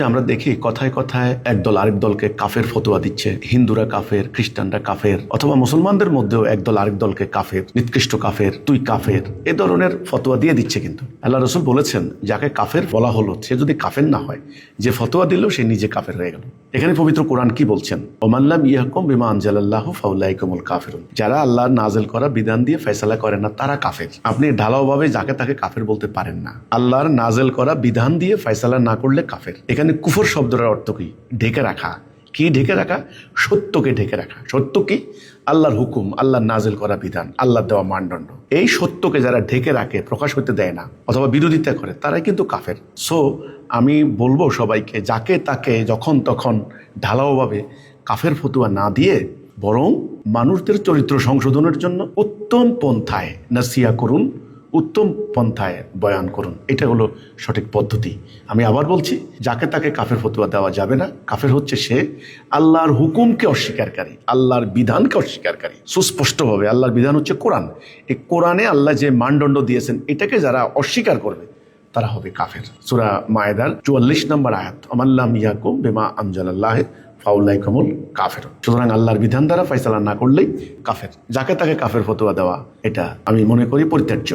আমরা দেখি কথায় কথায় একদল আরেক দলকে কাফের ফতোয়া দিচ্ছে, হিন্দুরা কাফের, খ্রিস্টানরা কাফের, অথবা মুসলমানদের মধ্যেও একদল আরেক দলকে কাফের, নিকৃষ্ট কাফের, তুই কাফের, এ ধরনের ফতোয়া দিয়ে দিচ্ছে। কিন্তু আল্লাহ রসুল বলেছেন, যাকে কাফের বলা হলো সে যদি কাফের না হয়, যে ফতোয়া দিল সে নিজে কাফের হয়ে গেল। এখানে পবিত্র কোরআন কি বলছেন? ওমাল্লাম ইয়াহকুম বিমা আনজালাল্লাহু ফাউলাইকুমুল কাফিরুন। যারা আল্লাহর নাযিল করা বিধান দিয়ে ফয়সালা করে না তারা কাফের। আপনি ঢালাওভাবে যাকে তাকে কাফের বলতে পারেন না। আল্লাহর নাযিল করা বিধান দিয়ে ফয়সালা না করলে কাফের। এখানে কুফর শব্দের অর্থ কি? ঢেকে রাখা। কি ঢেকে রাখা? সত্যকে ঢেকে রাখা। সত্য কি? আল্লাহর হুকুম, আল্লাহর নাযিল করা বিধান, আল্লাহর দেওয়া মানদণ্ড। এই সত্যকে যারা ঢেকে রাখে, প্রকাশ হতে দেয় না অথবা বিরোধিতা করে, তারাই কিন্তু কাফের। সো আমি বলবো সবাইকে, যাকে তাকে যখন তখন ঢালাওভাবে কাফের ফতুয়া না দিয়ে বরং মানুষদের চরিত্র সংশোধনের জন্য উত্তম পন্থায় নাসিয়া করুন, উত্তম পন্থায় বয়ান করুন। এটা হলো সঠিক পদ্ধতি। আমি আবার বলছি, যাকে তাকে কাফের ফতুয়া দেওয়া যাবে না। কাফের হচ্ছে সে আল্লাহর হুকুমকে অস্বীকারী, আল্লাহর বিধানকে অস্বীকারী। সুস্পষ্টভাবে আল্লাহর বিধান হচ্ছে কোরআন। এই কোরআনে আল্লাহ যে মানদণ্ড দিয়েছেন, এটাকে যারা অস্বীকার করবে তারা হবে কাফের। সূরা মায়েদার 44 নম্বর আয়াত, আমাল্লাম ইয়াকুম বিমা আনজালাল্লাহ ফাউলাইকুমুল কাফের। সুতরাং আল্লাহর বিধান দ্বারা ফয়সালা না করলেই কাফের। যাকে তাকে কাফের ফতোয়া দেওয়া, এটা আমি মনে করি পরিত্যাজ্য।